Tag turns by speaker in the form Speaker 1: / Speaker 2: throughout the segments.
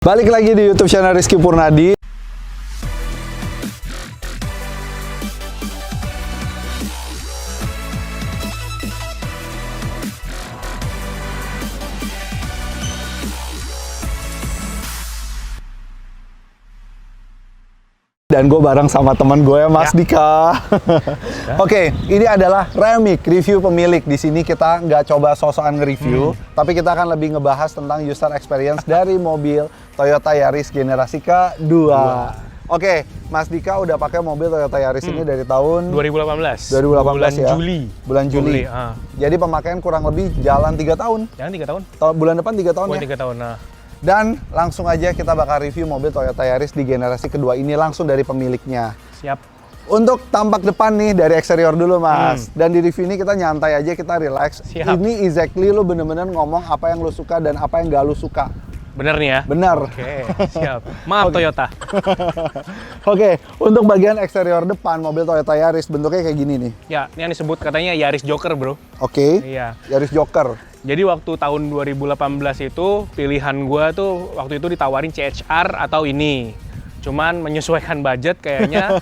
Speaker 1: Balik lagi di YouTube channel Rizky Purnadi. Dan gue bareng sama teman gue, Mas Dika. Oke, ini adalah Remik, review pemilik. Di sini kita nggak coba sosokan nge-review, tapi kita akan lebih ngebahas tentang user experience dari mobil Toyota Yaris generasi kedua. Oke, Mas Dika udah pakai mobil Toyota Yaris ini dari tahun
Speaker 2: 2018
Speaker 1: bulan
Speaker 2: ya?
Speaker 1: Bulan Juli. Jadi pemakaian kurang lebih jalan 3 tahun.
Speaker 2: Jalan 3 tahun?
Speaker 1: Bulan depan 3 tahun ya?
Speaker 2: 3 tahun, nah.
Speaker 1: Dan langsung aja kita bakal review mobil Toyota Yaris di generasi kedua ini langsung dari pemiliknya.
Speaker 2: Siap.
Speaker 1: Untuk tampak depan nih dari eksterior dulu, Mas. Dan di review ini kita nyantai aja, kita relax.
Speaker 2: Siap.
Speaker 1: Ini exactly lu bener-bener ngomong apa yang lu suka dan apa yang gak lu suka.
Speaker 2: Bener nih ya?
Speaker 1: Bener.
Speaker 2: Oke, siap. Maaf Toyota.
Speaker 1: Oke, untuk bagian eksterior depan mobil Toyota Yaris bentuknya kayak gini nih.
Speaker 2: Ya, ini yang disebut katanya Yaris Joker, bro.
Speaker 1: Oke.
Speaker 2: Iya.
Speaker 1: Yaris Joker.
Speaker 2: Jadi waktu tahun 2018 itu pilihan gua tuh waktu itu ditawarin CHR atau ini. Cuman menyesuaikan budget kayaknya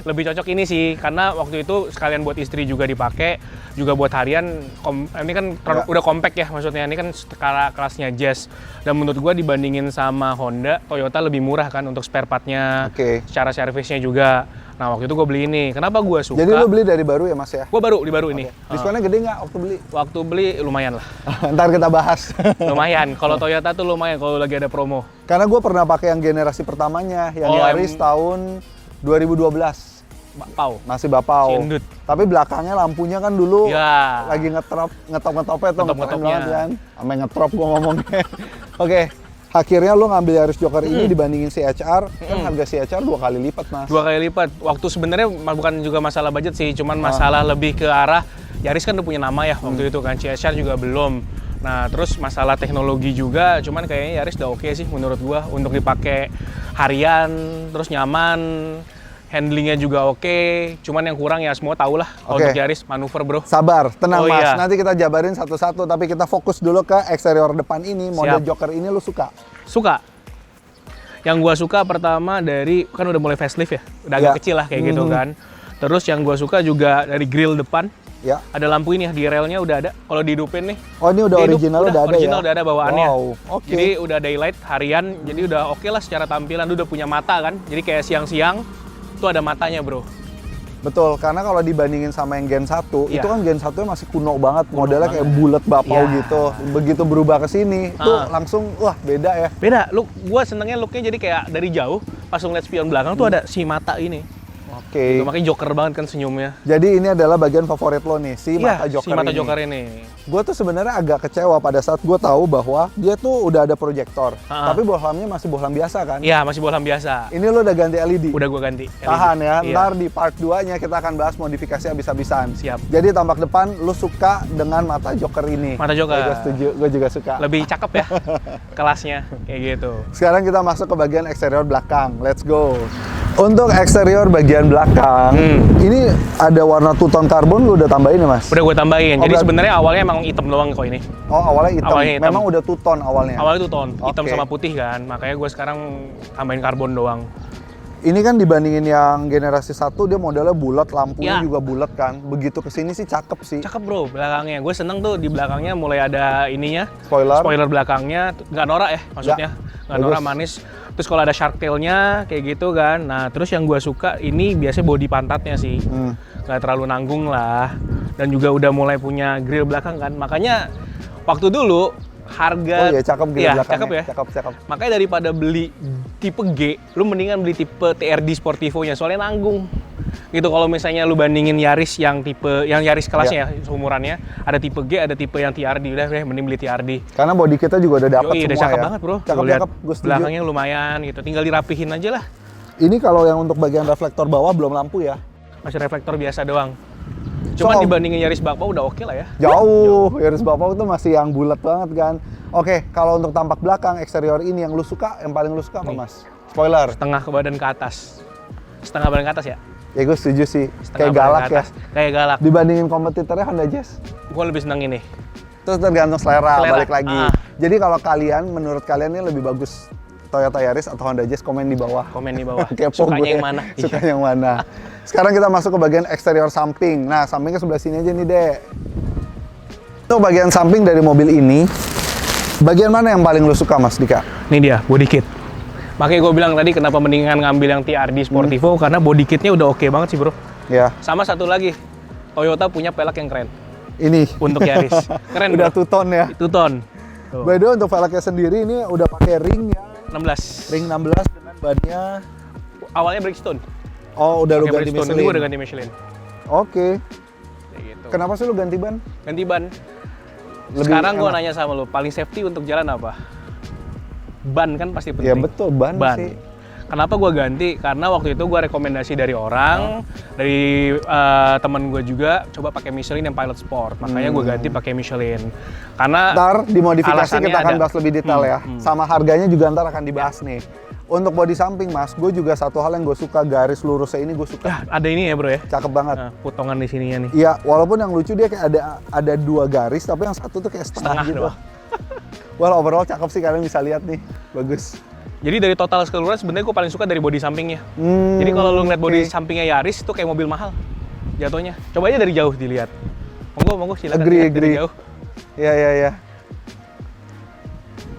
Speaker 2: lebih cocok ini sih, karena waktu itu sekalian buat istri juga dipakai, juga buat harian. Ini kan udah compact ya, maksudnya ini kan skala kelasnya Jazz. Dan menurut gua dibandingin sama Honda, Toyota lebih murah kan untuk spare part-nya, secara servisnya juga. Nah waktu itu gue beli ini, kenapa gue suka?
Speaker 1: Jadi lu beli dari baru ya, Mas ya?
Speaker 2: Gue baru, di baru ini.
Speaker 1: Diskonnya gede nggak waktu beli?
Speaker 2: Waktu beli lumayan lah.
Speaker 1: Ntar kita bahas.
Speaker 2: Lumayan, kalau Toyota tuh lumayan kalau lagi ada promo.
Speaker 1: Karena gue pernah pakai yang generasi pertamanya, yang Yaris tahun 2012.
Speaker 2: Bapau.
Speaker 1: Masih bapau.
Speaker 2: Cindut.
Speaker 1: Tapi belakangnya lampunya kan dulu
Speaker 2: ya,
Speaker 1: lagi ngetop-ngetopnya tuh, ngetop banget kan. Sampai ngetrop gue ngomongnya. Oke. Akhirnya lo ngambil Yaris Joker ini dibandingin CHR, kan harga CHR 2 kali lipat, Mas.
Speaker 2: 2 kali lipat. Waktu sebenarnya bukan juga masalah budget sih, cuman masalah lebih ke arah Yaris kan udah punya nama ya waktu itu kan, CHR juga belum. Nah, terus masalah teknologi juga, cuman kayaknya Yaris udah oke sih menurut gua untuk dipakai harian, terus nyaman. Handlingnya juga oke, cuman yang kurang ya semua tahu lah untuk Yaris manuver, bro.
Speaker 1: Sabar, tenang Mas,
Speaker 2: iya.
Speaker 1: nanti kita jabarin satu-satu, tapi kita fokus dulu ke eksterior depan ini. Model Joker ini lu suka?
Speaker 2: Suka. Yang gua suka pertama dari, kan udah mulai facelift ya, udah agak kecil lah kayak gitu kan. Terus yang gua suka juga dari grill depan, ada lampu ini ya, di relnya udah ada, kalau dihidupin nih.
Speaker 1: Oh ini udah original udah ada ya?
Speaker 2: Original udah ada bawaannya.
Speaker 1: Wow,
Speaker 2: Jadi udah daylight harian, jadi udah oke lah secara tampilan, udah punya mata kan, jadi kayak siang-siang itu ada matanya, bro.
Speaker 1: Betul, karena kalau dibandingin sama yang Gen 1, itu kan Gen 1-nya masih kuno banget, modelnya kayak bulat bapau gitu. Begitu berubah ke sini, tuh langsung wah beda ya.
Speaker 2: Beda, gua senengnya looknya jadi kayak dari jauh, pas ngeliat spion belakang tuh ada si mata ini.
Speaker 1: Oke.
Speaker 2: Makanya Joker banget kan senyumnya.
Speaker 1: Jadi ini adalah bagian favorit lo nih, si mata Joker
Speaker 2: si mata
Speaker 1: ini.
Speaker 2: Joker ini.
Speaker 1: Gue tuh sebenarnya agak kecewa pada saat gue tahu bahwa dia tuh udah ada proyektor, tapi bohlamnya masih bohlam biasa kan?
Speaker 2: Iya, masih bohlam biasa.
Speaker 1: Ini lo udah ganti LED?
Speaker 2: Udah gua ganti.
Speaker 1: Tahan ya, ntar di part 2-nya kita akan bahas modifikasi habis-habisan.
Speaker 2: Siap.
Speaker 1: Jadi tampak depan lo suka dengan mata Joker ini?
Speaker 2: Mata Joker.
Speaker 1: Gue setuju, gue juga suka.
Speaker 2: Lebih cakep ya kelasnya, kayak gitu.
Speaker 1: Sekarang kita masuk ke bagian eksterior belakang, let's go. Untuk eksterior bagian belakang, ini ada warna two-tone karbon, lu udah tambahin ya, Mas?
Speaker 2: Udah gue tambahin. Jadi sebenarnya awalnya emang hitam doang kok ini.
Speaker 1: Oh, awalnya hitam.
Speaker 2: Awalnya hitam.
Speaker 1: Memang udah two-tone awalnya?
Speaker 2: Awalnya two-tone, hitam sama putih kan. Makanya gue sekarang tambahin karbon doang.
Speaker 1: Ini kan dibandingin yang generasi 1, dia modelnya bulat, lampunya juga bulat kan. Begitu kesini sih cakep sih.
Speaker 2: Cakep, bro, belakangnya. Gue seneng tuh di belakangnya mulai ada ininya.
Speaker 1: Spoiler
Speaker 2: belakangnya, nggak norak ya maksudnya. Nggak norak, manis. Terus kalau ada shark tail-nya kayak gitu kan. Nah, terus yang gue suka ini biasanya bodi pantatnya sih. Nggak terlalu nanggung lah. Dan juga udah mulai punya grill belakang kan. Makanya waktu dulu harga
Speaker 1: cakep grill belakangnya.
Speaker 2: Cakep ya.
Speaker 1: Cakep.
Speaker 2: Makanya daripada beli tipe G, lu mendingan beli tipe TRD Sportivo-nya, soalnya nanggung. Gitu kalau misalnya lu bandingin Yaris yang Yaris kelasnya ya, seumurannya, ada tipe G, ada tipe yang TRD, udah mending beli TRD.
Speaker 1: Karena body kita juga udah dapet semua
Speaker 2: udah cakep banget, bro.
Speaker 1: Cakep, gue setuju.
Speaker 2: Belakangnya lumayan gitu, tinggal dirapihin aja lah.
Speaker 1: Ini kalau yang untuk bagian reflektor bawah belum lampu ya?
Speaker 2: Masih reflektor biasa doang. Cuman dibandingin Yaris Bapau udah oke lah ya.
Speaker 1: Jauh. Yaris Bapau itu masih yang bulat banget kan. Oke, kalau untuk tampak belakang eksterior ini yang lu suka, yang paling lu suka apa, Mas? Spoiler.
Speaker 2: Setengah ke badan ke atas. Setengah badan ke atas ya?
Speaker 1: Ya gue setuju sih.
Speaker 2: Setengah
Speaker 1: kayak galak ya.
Speaker 2: Kayak galak.
Speaker 1: Dibandingin kompetitornya Honda Jazz.
Speaker 2: Gue lebih seneng ini.
Speaker 1: Terus tergantung selera. Balik lagi. Jadi kalau kalian, menurut kalian ini lebih bagus Toyota Yaris atau Honda Jazz, komen di bawah.
Speaker 2: Komen di bawah.
Speaker 1: Kepo
Speaker 2: Sukanya
Speaker 1: gue.
Speaker 2: yang mana?
Speaker 1: Sukanya yang mana? Sekarang kita masuk ke bagian eksterior samping. Nah, sampingnya sebelah sini aja nih, Dek. Untuk bagian samping dari mobil ini, bagian mana yang paling lu suka, Mas Dika?
Speaker 2: Ini dia, body kit. Makanya gue bilang tadi kenapa mendingan ngambil yang TRD Sportivo, karena body kitnya udah oke banget sih, bro.
Speaker 1: Ya.
Speaker 2: Sama satu lagi, Toyota punya pelek yang keren.
Speaker 1: Ini.
Speaker 2: Untuk Yaris. Keren,
Speaker 1: Udah
Speaker 2: bro.
Speaker 1: two-tone ya.
Speaker 2: Itu ton. Tuh.
Speaker 1: By the way, untuk velgnya sendiri ini udah pakai ring ya.
Speaker 2: 16.
Speaker 1: Ring 16 dengan bannya.
Speaker 2: Awalnya Bridgestone.
Speaker 1: Oh, udah lu
Speaker 2: Pakai
Speaker 1: ganti
Speaker 2: Bridgestone. Ini
Speaker 1: Michelin.
Speaker 2: gue udah ganti Michelin.
Speaker 1: Oke.
Speaker 2: Kayak gitu.
Speaker 1: Kenapa sih lu ganti ban?
Speaker 2: Ganti ban.
Speaker 1: Lebih
Speaker 2: Sekarang gue
Speaker 1: enak.
Speaker 2: nanya sama lu, paling safety untuk jalan apa? Ban kan pasti penting.
Speaker 1: Ya betul, ban sih.
Speaker 2: Kenapa gue ganti? Karena waktu itu gue rekomendasi dari orang, dari teman gue juga, coba pakai Michelin yang Pilot Sport. Makanya gue ganti pakai Michelin. Karena
Speaker 1: Ntar dimodifikasi
Speaker 2: alasannya
Speaker 1: kita akan
Speaker 2: ada.
Speaker 1: bahas lebih detail ya. Sama harganya juga ntar akan dibahas nih. Untuk bodi samping, Mas, gue juga satu hal yang gue suka, garis lurusnya ini gue suka.
Speaker 2: ada ini ya, bro ya.
Speaker 1: Cakep banget.
Speaker 2: Nah, potongan di sininya nih.
Speaker 1: Iya, walaupun yang lucu dia kayak ada dua garis, tapi yang satu tuh kayak setengah gitu.
Speaker 2: doang.
Speaker 1: Well, overall cakep sih, kalian bisa lihat nih. Bagus.
Speaker 2: Jadi dari total keseluruhan sebenarnya gue paling suka dari bodi sampingnya. Jadi kalau lu ngeliat bodi sampingnya Yaris itu kayak mobil mahal jatuhnya. Coba aja dari jauh dilihat. Monggo silakan lihat dari jauh.
Speaker 1: Iya.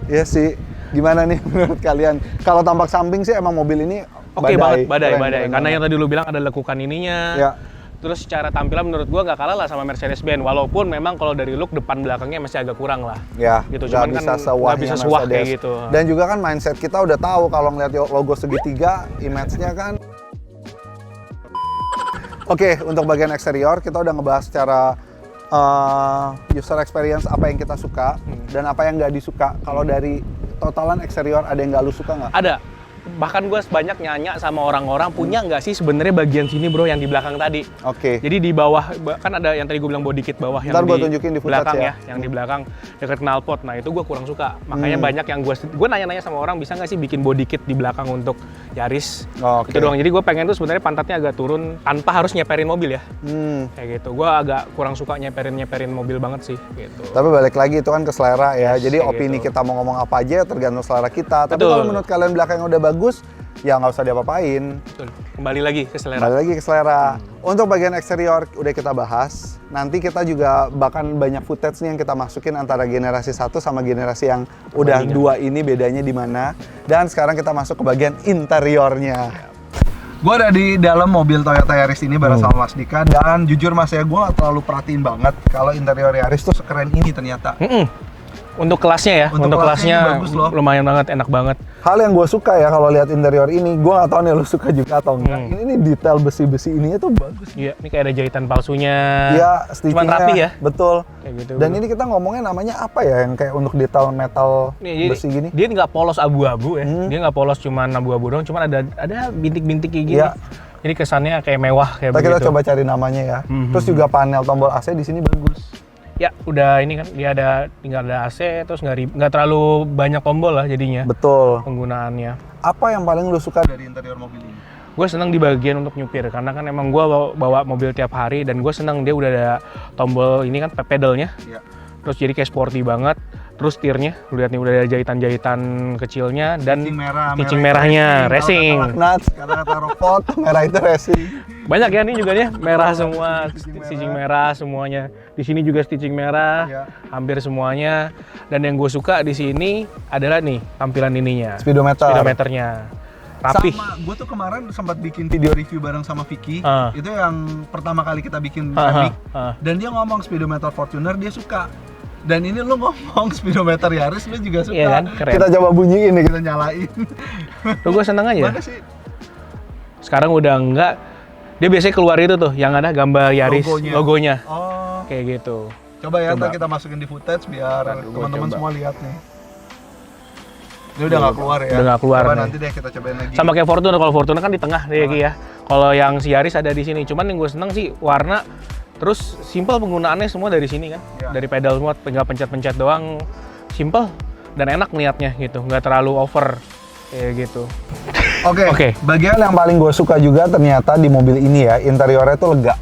Speaker 1: Iya sih. Gimana nih menurut kalian? Kalau tampak samping sih emang mobil ini
Speaker 2: Oke banget, badai.
Speaker 1: Keren
Speaker 2: Karena yang
Speaker 1: banget.
Speaker 2: tadi lu bilang ada lekukan ininya.
Speaker 1: Ya.
Speaker 2: Terus secara tampilan menurut gua nggak kalah lah sama Mercedes-Benz. Walaupun memang kalau dari look depan belakangnya masih agak kurang lah.
Speaker 1: Ya,
Speaker 2: gitu.
Speaker 1: nggak
Speaker 2: Cuman
Speaker 1: bisa
Speaker 2: kan
Speaker 1: sewahnya
Speaker 2: nggak bisa sewah
Speaker 1: Mercedes.
Speaker 2: kayak gitu.
Speaker 1: Dan juga kan mindset kita udah tahu kalau ngeliat logo segitiga, image-nya kan. Oke, untuk bagian eksterior kita udah ngebahas secara user experience apa yang kita suka dan apa yang nggak disuka. Kalau dari totalan eksterior ada yang nggak lu suka nggak?
Speaker 2: Ada. Bahkan gue banyak nyanya sama orang-orang punya nggak sih sebenarnya bagian sini bro yang di belakang tadi.
Speaker 1: Oke.
Speaker 2: Jadi di bawah kan ada yang tadi gue bilang body kit bawah
Speaker 1: Ntar
Speaker 2: yang
Speaker 1: gua
Speaker 2: di
Speaker 1: tunjukin di footage
Speaker 2: belakang
Speaker 1: ya.
Speaker 2: yang di belakang dekat knalpot. Nah itu gue kurang suka. Makanya banyak yang gue nanya-nanya sama orang bisa nggak sih bikin body kit di belakang untuk Yaris.
Speaker 1: Oke.
Speaker 2: Itu doang. Jadi gue pengen tuh sebenarnya pantatnya agak turun tanpa harus nyeperin mobil ya. Kayak gitu. Gue agak kurang suka nyeperin mobil banget sih. Gitu.
Speaker 1: Tapi balik lagi itu kan ke selera ya.
Speaker 2: Yes,
Speaker 1: Jadi
Speaker 2: kayak
Speaker 1: opini
Speaker 2: gitu.
Speaker 1: kita mau ngomong apa aja tergantung selera kita. Tapi
Speaker 2: Betul.
Speaker 1: kalau menurut kalian belakang udah bagus, ya nggak usah diapa-apain.
Speaker 2: Betul. Kembali lagi ke selera.
Speaker 1: Kembali lagi ke selera. Untuk bagian eksterior udah kita bahas. Nanti kita juga bahkan banyak footage nih yang kita masukin antara generasi 1 sama generasi yang udah 2 ini bedanya di mana. Dan sekarang kita masuk ke bagian interiornya. Gue ada di dalam mobil Toyota Yaris ini bareng sama Mas Dika. Dan jujur Mas ya, gue nggak terlalu perhatiin banget kalau interior Yaris tuh sekeren ini ternyata.
Speaker 2: Untuk kelasnya ya,
Speaker 1: Untuk
Speaker 2: untuk
Speaker 1: kelasnya
Speaker 2: kelasnya
Speaker 1: ini bagus loh.
Speaker 2: lumayan banget, enak banget.
Speaker 1: Hal yang gue suka ya kalau lihat interior ini, gue nggak tahu nih lu suka juga atau enggak. Ini detail besi-besi ininya tuh bagus.
Speaker 2: Iya, ini kayak ada jahitan palsunya.
Speaker 1: Iya,
Speaker 2: Cuman
Speaker 1: stitchingnya
Speaker 2: rapi ya.
Speaker 1: betul.
Speaker 2: Kayak gitu.
Speaker 1: Dan ini kita ngomongnya namanya apa ya yang kayak untuk detail metal
Speaker 2: Nih,
Speaker 1: besi gini?
Speaker 2: Dia nggak polos abu-abu ya. Dia nggak polos cuman abu-abu doang, cuman ada bintik-bintik kayak gini.
Speaker 1: Iya.
Speaker 2: Jadi kesannya kayak mewah kayak
Speaker 1: Kita
Speaker 2: begitu.
Speaker 1: coba cari namanya ya. Terus juga panel tombol AC di sini bagus.
Speaker 2: Ya, udah ini kan dia tinggal ada AC, terus nggak terlalu banyak tombol lah jadinya
Speaker 1: Betul.
Speaker 2: penggunaannya.
Speaker 1: Apa yang paling lu suka dari interior mobil ini?
Speaker 2: Gue senang di bagian untuk nyupir karena kan emang gue bawa mobil tiap hari dan gue senang dia udah ada tombol ini kan pedalnya.
Speaker 1: Iya.
Speaker 2: Terus jadi kayak sporty banget. Terus setirnya, lu lihat nih udah ada jahitan-jahitan kecilnya dan stitching merahnya racing.
Speaker 1: Kata-kata robot, merah itu racing.
Speaker 2: Banyak ya nih juga nih merah semua, stitching merah semuanya. Di sini juga stitching merah,
Speaker 1: Iya.
Speaker 2: hampir semuanya. Dan yang gue suka di sini adalah nih tampilan ininya,
Speaker 1: Speedometer.
Speaker 2: speedometernya. Rapih.
Speaker 1: Sama, gue tuh kemarin sempat bikin video review bareng sama Vicky. Itu yang pertama kali kita bikin remix. Dan dia ngomong speedometer Fortuner dia suka. Dan ini lu ngomong speedometer Yaris lu juga suka.
Speaker 2: Iya kan? Keren.
Speaker 1: Kita coba bunyiin nih, kita nyalain.
Speaker 2: Tuh gue seneng aja.
Speaker 1: Mana sih?
Speaker 2: Sekarang udah enggak. Dia biasanya keluar itu tuh, yang ada gambar Yaris logonya.
Speaker 1: Oh.
Speaker 2: Kayak gitu.
Speaker 1: Coba ya,
Speaker 2: Coba.
Speaker 1: ntar kita masukin di footage biar
Speaker 2: Aduh, gua
Speaker 1: teman-teman
Speaker 2: coba.
Speaker 1: semua lihat nih. Ini udah nggak keluar ya?
Speaker 2: Udah nggak keluar
Speaker 1: Coba
Speaker 2: nih.
Speaker 1: nanti deh kita cobain lagi.
Speaker 2: Sama kayak Fortuner, kalau Fortuner kan di tengah deh Ki ya. Kalau yang si Yaris ada di sini. Cuman yang gue seneng sih warna, terus simple penggunaannya semua dari sini kan.
Speaker 1: Ya.
Speaker 2: Dari pedal semua, tinggal pencet-pencet doang, simple dan enak niatnya gitu, nggak terlalu over kayak gitu.
Speaker 1: Oke. Bagian yang paling gue suka juga ternyata di mobil ini ya, interiornya tuh lega.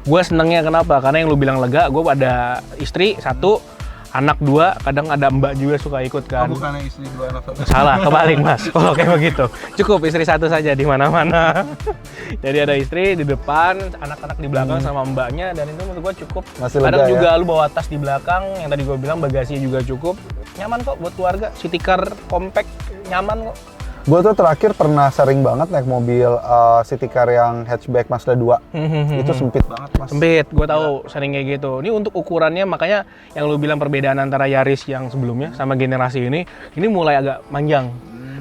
Speaker 2: Gue senengnya kenapa? Karena yang lu bilang lega, gue ada istri satu, anak 2, kadang ada mbak juga suka ikut kan.
Speaker 1: Bukannya istri 2 anak 1.
Speaker 2: Salah, kebalik Mas. Kalau kayak begitu. Cukup istri 1 saja di mana-mana. Jadi ada istri di depan, anak-anak di belakang sama mbaknya, dan itu menurut gua cukup.
Speaker 1: Masih
Speaker 2: Kadang
Speaker 1: lega,
Speaker 2: juga lu bawa tas di belakang, yang tadi gua bilang bagasinya juga cukup. Nyaman kok buat keluarga. City car compact nyaman kok.
Speaker 1: Gue tuh terakhir pernah sering banget naik mobil city car yang hatchback Mazda 2. Itu sempit banget, Mas.
Speaker 2: Sempit, gue tahu sering kayak gitu. Ini untuk ukurannya, makanya yang lu bilang perbedaan antara Yaris yang sebelumnya sama generasi ini mulai agak panjang.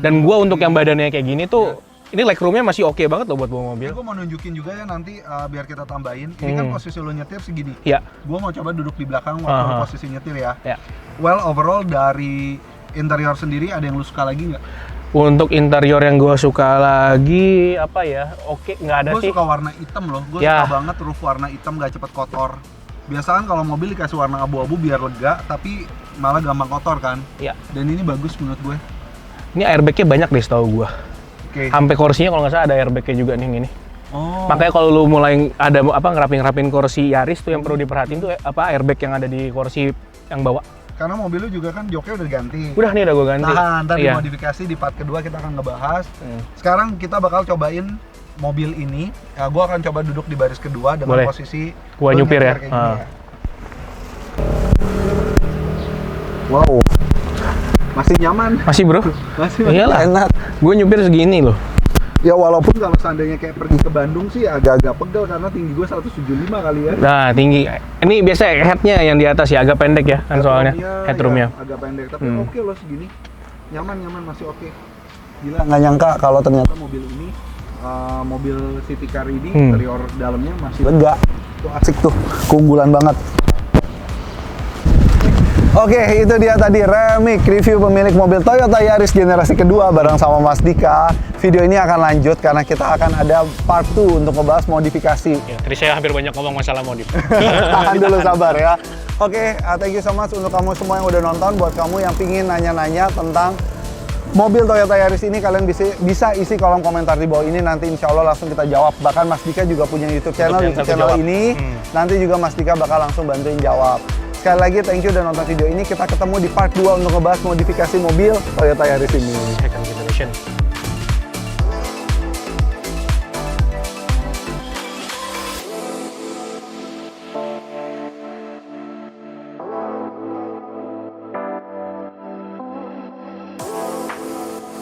Speaker 2: Dan gue untuk yang badannya kayak gini tuh, ini legroomnya masih oke banget loh buat bawa mobil.
Speaker 1: Gue mau nunjukin juga ya nanti biar kita tambahin. Ini kan posisi lu nyetir segini.
Speaker 2: Iya.
Speaker 1: Gue mau coba duduk di belakang waktu posisi nyetir ya.
Speaker 2: Ya.
Speaker 1: Well, overall dari interior sendiri ada yang lu suka lagi nggak?
Speaker 2: Untuk interior yang gue suka lagi, apa ya, oke, nggak ada
Speaker 1: Gue
Speaker 2: sih.
Speaker 1: suka warna hitam loh. Gue
Speaker 2: Ya.
Speaker 1: suka banget roof warna hitam, gak cepet kotor. Biasa kan kalau mobil dikasih warna abu-abu biar lega, tapi malah gampang kotor kan.
Speaker 2: Iya.
Speaker 1: Dan ini bagus menurut gue.
Speaker 2: Ini airbagnya banyak deh setahu gue.
Speaker 1: Oke.
Speaker 2: Sampai kursinya kalau nggak salah ada airbagnya juga nih yang ini.
Speaker 1: Oh.
Speaker 2: Makanya kalau lu mulai ada apa ngerapin kursi Yaris tuh yang perlu diperhatiin tuh apa airbag yang ada di kursi yang bawah.
Speaker 1: Karena mobil lu juga kan joknya udah diganti.
Speaker 2: Udah nih udah gue ganti.
Speaker 1: Nah, ntar
Speaker 2: Iya.
Speaker 1: dimodifikasi di part kedua kita akan ngebahas. Sekarang kita bakal cobain mobil ini. Ya, gua akan coba duduk di baris kedua dengan
Speaker 2: Boleh.
Speaker 1: posisi
Speaker 2: Gua
Speaker 1: lu
Speaker 2: nyupir ya.
Speaker 1: kayak gini ya. Wow. Masih nyaman.
Speaker 2: Masih bro?
Speaker 1: Masih
Speaker 2: Iyalah.
Speaker 1: enak.
Speaker 2: Gue nyupir segini loh.
Speaker 1: Ya walaupun kalau seandainya kayak pergi ke Bandung sih agak-agak pegel karena tinggi gue 175 kali ya.
Speaker 2: Nah tinggi. Ini biasa headnya yang di atas ya agak pendek ya kan soalnya headroomnya.
Speaker 1: Ya, agak pendek tapi oke loh segini. Nyaman masih oke. Gila nggak nyangka kalau ternyata mobil ini mobil city car ini interior dalamnya masih lega. Tuh asik tuh, keunggulan banget. Oke, itu dia tadi remik review pemilik mobil Toyota Yaris generasi kedua bareng sama Mas Dika. Video ini akan lanjut karena kita akan ada part 2 untuk ngebahas modifikasi.
Speaker 2: Ya, tadi saya hampir banyak ngomong masalah modif.
Speaker 1: Tahan dulu, sabar ya. Oke, thank you so much untuk kamu semua yang udah nonton. Buat kamu yang pingin nanya-nanya tentang mobil Toyota Yaris ini, kalian bisa isi kolom komentar di bawah ini. Nanti insya Allah langsung kita jawab. Bahkan Mas Dika juga punya YouTube channel ini. Nanti juga Mas Dika bakal langsung bantuin jawab. Sekali lagi thank you udah nonton video ini. Kita ketemu di part 2 untuk ngebahas modifikasi mobil Toyota Yaris ini.
Speaker 2: Second generation.